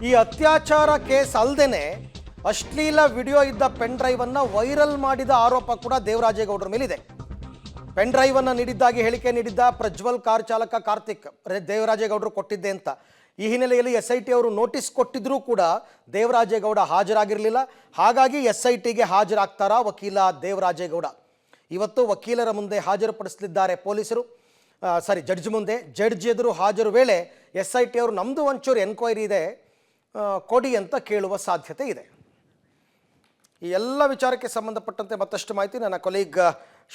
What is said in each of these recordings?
ಈ ಅತ್ಯಾಚಾರ ಕೇಸ್ ಅಲ್ಲದೇನೆ ಅಶ್ಲೀಲ ವಿಡಿಯೋ ಇದ್ದ ಪೆನ್ ಡ್ರೈವ್ ಅನ್ನು ವೈರಲ್ ಮಾಡಿದ ಆರೋಪ ಕೂಡ ದೇವರಾಜೇಗೌಡರ ಮೇಲಿದೆ. ಪೆನ್ ಡ್ರೈವ್ ಅನ್ನು ನೀಡಿದ್ದಾಗಿ ಹೇಳಿಕೆ ನೀಡಿದ್ದ ಪ್ರಜ್ವಲ್ ಕಾರ್ ಚಾಲಕ ಕಾರ್ತಿಕ್ ದೇವರಾಜೇಗೌಡರು ಕೊಟ್ಟಿದ್ದೆ ಅಂತ. ಈ ಹಿನ್ನೆಲೆಯಲ್ಲಿ SIT ಅವರು ನೋಟಿಸ್ ಕೊಟ್ಟಿದ್ರೂ ಕೂಡ ದೇವರಾಜೇಗೌಡ ಹಾಜರಾಗಿರಲಿಲ್ಲ. ಹಾಗಾಗಿ SITಗೆ ಹಾಜರಾಗ್ತಾರಾ ವಕೀಲ ದೇವರಾಜೇಗೌಡ? ಇವತ್ತು ವಕೀಲರ ಮುಂದೆ ಹಾಜರುಪಡಿಸಲಿದ್ದಾರೆ ಪೊಲೀಸರು. ಜಡ್ಜ್ ಮುಂದೆ. ಜಡ್ಜ್ ಎದುರು ಹಾಜರು ವೇಳೆ SIT ಅವರು ನಮ್ಮದು ಒಂಚೂರು ಎನ್ಕ್ವೈರಿ ಇದೆ ಕೊಡಿ ಅಂತ ಕೇಳುವ ಸಾಧ್ಯತೆ ಇದೆ. ಈ ಎಲ್ಲ ವಿಚಾರಕ್ಕೆ ಸಂಬಂಧಪಟ್ಟಂತೆ ಮತ್ತಷ್ಟು ಮಾಹಿತಿ ನನ್ನ ಕೊಲೀಗ್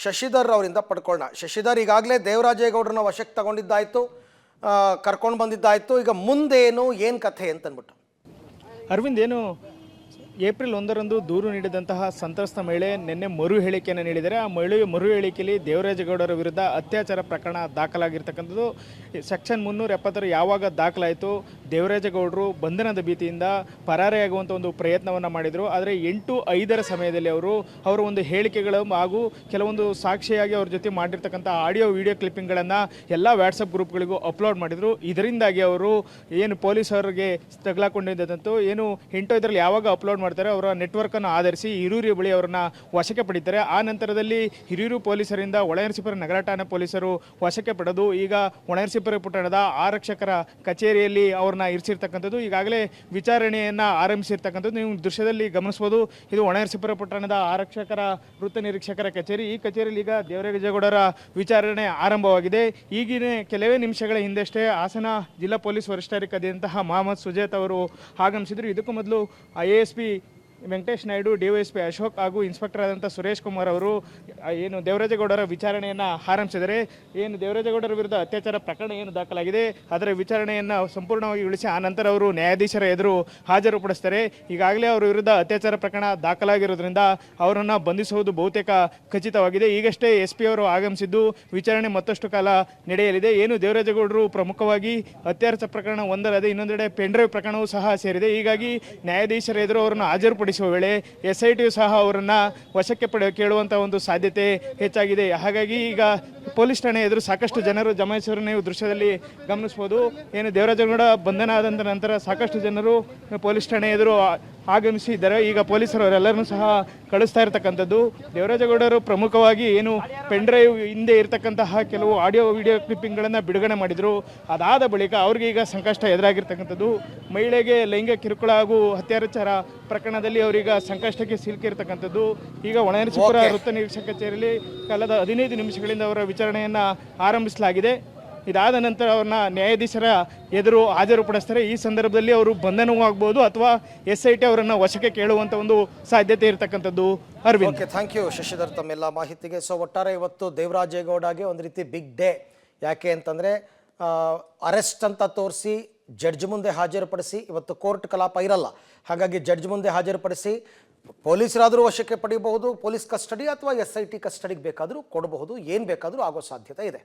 ಶಶಿಧರ್ ಅವರಿಂದ ಪಡ್ಕೊಳ್ಳೋಣ. ಶಶಿಧರ್, ಈಗಾಗಲೇ ದೇವರಾಜೇಗೌಡರನ್ನ ವಶಕ್ಕೆ ತಗೊಂಡಿದ್ದಾಯಿತು, ಕರ್ಕೊಂಡು ಬಂದಿದ್ದಾಯಿತು, ಈಗ ಮುಂದೇನು ಏನು ಕಥೆ ಅಂತಂದ್ಬಿಟ್ಟು? ಅರವಿಂದ್, ಏನು ಏಪ್ರಿಲ್ 1ರಂದು ದೂರು ನೀಡಿದಂತಹ ಸಂತ್ರಸ್ತ ಮಹಿಳೆ ನಿನ್ನೆ ಮರು ಹೇಳಿಕೆಯನ್ನು ನೀಡಿದರೆ ಆ ಮರು ಹೇಳಿಕೆಯಲ್ಲಿ ದೇವರಾಜೇಗೌಡರ ವಿರುದ್ಧ ಅತ್ಯಾಚಾರ ಪ್ರಕರಣ ದಾಖಲಾಗಿರ್ತಕ್ಕಂಥದ್ದು. ಸೆಕ್ಷನ್ 370 ಯಾವಾಗ ದಾಖಲಾಯಿತು, ದೇವರಾಜೇಗೌಡರು ಬಂಧನದ ಭೀತಿಯಿಂದ ಪರಾರಿಯಾಗುವಂಥ ಒಂದು ಪ್ರಯತ್ನವನ್ನು ಮಾಡಿದರು. ಆದರೆ 8/5 ಸಮಯದಲ್ಲಿ ಅವರ ಒಂದು ಹೇಳಿಕೆಗಳು ಹಾಗೂ ಕೆಲವೊಂದು ಸಾಕ್ಷಿಯಾಗಿ ಅವ್ರ ಜೊತೆ ಮಾಡಿರ್ತಕ್ಕಂಥ ಆಡಿಯೋ ವಿಡಿಯೋ ಕ್ಲಿಪ್ಪಿಂಗ್ಗಳನ್ನು ಎಲ್ಲ ವಾಟ್ಸಪ್ ಗ್ರೂಪ್ಗಳಿಗೂ ಅಪ್ಲೋಡ್ ಮಾಡಿದರು. ಇದರಿಂದಾಗಿ ಅವರು ಏನು ಪೊಲೀಸರಿಗೆ ತಗಲಾಕೊಂಡಿದ್ದಂತೂ ಏನು 8/5ರಲ್ಲಿ ಯಾವಾಗ ಅಪ್ಲೋಡ್ ಮಾಡ್ತಾರೆ ಅವರ ನೆಟ್ವರ್ಕನ್ನು ಆಧರಿಸಿ ಹಿರಿಯೂರು ಬಳಿ ಅವರನ್ನ ವಶಕ್ಕೆ ಪಡಿತಾರೆ. ಆ ನಂತರದಲ್ಲಿ ಹಿರಿಯೂರು ಪೊಲೀಸರಿಂದ ಹೊಳೆನರಸೀಪುರ ನಗರ ಠಾಣೆ ಪೊಲೀಸರು ವಶಕ್ಕೆ ಪಡೆದು ಈಗ ಹೊಳೆನರಸೀಪುರ ಪಟ್ಟಣದ ಆರಕ್ಷಕರ ಕಚೇರಿಯಲ್ಲಿ ಅವ್ರನ್ನ ಇರಿಸಿರ್ತಕ್ಕಂಥದ್ದು. ಈಗಾಗಲೇ ವಿಚಾರಣೆಯನ್ನು ಆರಂಭಿಸಿರ್ತಕ್ಕಂಥದ್ದು. ನೀವು ದೃಶ್ಯದಲ್ಲಿ ಗಮನಿಸ್ಬೋದು, ಇದು ಹೊಳೆನರಸೀಪುರ ಪಟ್ಟಣದ ಆರಕ್ಷಕರ ವೃತ್ತ ನಿರೀಕ್ಷಕರ ಕಚೇರಿ. ಈ ಕಚೇರಿಯಲ್ಲಿ ಈಗ ದೇವರಾಜೇಗೌಡರ ವಿಚಾರಣೆ ಆರಂಭವಾಗಿದೆ. ಈಗಿನ ಕೆಲವೇ ನಿಮಿಷಗಳ ಹಿಂದಷ್ಟೇ ಹಾಸನ ಜಿಲ್ಲಾ ಪೊಲೀಸ್ ವರಿಷ್ಠಾಧಿಕಾರಿಯಾದಂತಹ ಮೊಹಮ್ಮದ್ ಸುಜೇತ್ ಅವರು ಆಗಮಿಸಿದರು. ಇದಕ್ಕೂ ಮೊದಲು ASP ವೆಂಕಟೇಶ್ ನಾಯ್ಡು, DYSP ಅಶೋಕ್ ಹಾಗೂ ಇನ್ಸ್ಪೆಕ್ಟರ್ ಆದಂಥ ಸುರೇಶ್ ಕುಮಾರ್ ಅವರು ಏನು ದೇವರಾಜೇಗೌಡರ ವಿಚಾರಣೆಯನ್ನು ಆರಂಭಿಸಿದರೆ ಏನು ದೇವರಾಜೇಗೌಡರ ವಿರುದ್ಧ ಅತ್ಯಾಚಾರ ಪ್ರಕರಣ ಏನು ದಾಖಲಾಗಿದೆ ಅದರ ವಿಚಾರಣೆಯನ್ನು ಸಂಪೂರ್ಣವಾಗಿ ಉಳಿಸಿ ಆ ನಂತರ ಅವರು ನ್ಯಾಯಾಧೀಶರ ಎದುರು ಹಾಜರುಪಡಿಸ್ತಾರೆ. ಈಗಾಗಲೇ ಅವರ ವಿರುದ್ಧ ಅತ್ಯಾಚಾರ ಪ್ರಕರಣ ದಾಖಲಾಗಿರೋದ್ರಿಂದ ಅವರನ್ನು ಬಂಧಿಸುವುದು ಬಹುತೇಕ ಖಚಿತವಾಗಿದೆ. ಈಗಷ್ಟೇ SP ಅವರು ಆಗಮಿಸಿದ್ದು ವಿಚಾರಣೆ ಮತ್ತಷ್ಟು ಕಾಲ ನಡೆಯಲಿದೆ. ಏನು ದೇವರಾಜೇಗೌಡರು ಪ್ರಮುಖವಾಗಿ ಅತ್ಯಾಚಾರ ಪ್ರಕರಣ ಒಂದಲ್ಲದೆ ಇನ್ನೊಂದೆಡೆ ಪೆನ್ ಡ್ರೈವ್ ಪ್ರಕರಣವೂ ಸಹ ಸೇರಿದೆ. ಹೀಗಾಗಿ ನ್ಯಾಯಾಧೀಶರ ಎದುರು ಅವರನ್ನು ಹಾಜರುಪಡಿಸುವ ವೇಳೆ SIT ಸಹ ಅವರನ್ನು ವಶಕ್ಕೆ ಕೇಳುವಂಥ ಒಂದು ಸಾಧ್ಯತೆ ಹೆಚ್ಚಾಗಿದೆ. ಹಾಗಾಗಿ ಈಗ ಪೊಲೀಸ್ ಠಾಣೆ ಎದುರು ಸಾಕಷ್ಟು ಜನರು ಜಮಾಯಿಸಿದ್ರು. ನೀವು ದೃಶ್ಯದಲ್ಲಿ ಗಮನಿಸ್ಬೋದು, ಏನು ದೇವರಾಜೇಗೌಡ ಬಂಧನ ಆದ ನಂತರ ಸಾಕಷ್ಟು ಜನರು ಪೊಲೀಸ್ ಠಾಣೆ ಎದುರು ಆಗಮಿಸಿದ್ದಾರೆ. ಈಗ ಪೊಲೀಸರು ಅವರೆಲ್ಲರನ್ನೂ ಸಹ ಕಳಿಸ್ತಾ ಇರತಕ್ಕಂಥದ್ದು. ದೇವರಾಜೇಗೌಡರು ಪ್ರಮುಖವಾಗಿ ಏನು ಪೆನ್ ಡ್ರೈವ್ ಹಿಂದೆ ಇರತಕ್ಕಂತಹ ಕೆಲವು ಆಡಿಯೋ ವಿಡಿಯೋ ಕ್ಲಿಪ್ಪಿಂಗ್ಗಳನ್ನು ಬಿಡುಗಡೆ ಮಾಡಿದರು. ಅದಾದ ಬಳಿಕ ಅವ್ರಿಗೆ ಈಗ ಸಂಕಷ್ಟ ಎದುರಾಗಿರ್ತಕ್ಕಂಥದ್ದು. ಮಹಿಳೆಗೆ ಲೈಂಗಿಕ ಕಿರುಕುಳ ಹಾಗೂ ಅತ್ಯಾಚಾರ ಪ್ರಕರಣದಲ್ಲಿ ಅವರೀಗ ಸಂಕಷ್ಟಕ್ಕೆ ಸಿಲುಕಿರ್ತಕ್ಕಂಥದ್ದು. ಈಗ ಹೊಳೆನರಸೀಪುರ ವೃತ್ತ ನಿರೀಕ್ಷಕ ಕಚೇರಿಯಲ್ಲಿ ಕಳೆದ 15 ನಿಮಿಷಗಳಿಂದ ಅವರ ವಿಚಾರಣೆಯನ್ನು ಆರಂಭಿಸಲಾಗಿದೆ. ಇದಾದ ನಂತರ ಅವ್ರನ್ನ ನ್ಯಾಯಾಧೀಶರ ಎದುರು ಹಾಜರುಪಡಿಸ್ತಾರೆ. ಈ ಸಂದರ್ಭದಲ್ಲಿ ಅವರು ಬಂಧನವೂ ಆಗ್ಬೋದು ಅಥವಾ SIT ಅವರನ್ನು ವಶಕ್ಕೆ ಕೇಳುವಂಥ ಒಂದು ಸಾಧ್ಯತೆ ಇರತಕ್ಕಂಥದ್ದು. Arvind, okay, thank you Shashidhar ತಮ್ಮೆಲ್ಲ ಮಾಹಿತಿಗೆ. ಒಟ್ಟಾರೆ ಇವತ್ತು ದೇವರಾಜೇಗೌಡಗೆ ಒಂದು ರೀತಿ ಬಿಗ್ ಡೇ. ಯಾಕೆ ಅಂತಂದರೆ ಅರೆಸ್ಟ್ ಅಂತ ತೋರಿಸಿ ಜಡ್ಜ್ ಮುಂದೆ ಹಾಜರುಪಡಿಸಿ, ಇವತ್ತು ಕೋರ್ಟ್ ಕಲಾಪ ಇರಲ್ಲ, ಹಾಗಾಗಿ ಜಡ್ಜ್ ಮುಂದೆ ಹಾಜರುಪಡಿಸಿ ಪೊಲೀಸರಾದರೂ ವಶಕ್ಕೆ ಪಡೆಯಬಹುದು, ಪೊಲೀಸ್ ಕಸ್ಟಡಿ ಅಥವಾ SIT ಕಸ್ಟಡಿಗೆ ಬೇಕಾದರೂ ಕೊಡಬಹುದು, ಏನು ಬೇಕಾದರೂ ಆಗೋ ಸಾಧ್ಯತೆ ಇದೆ.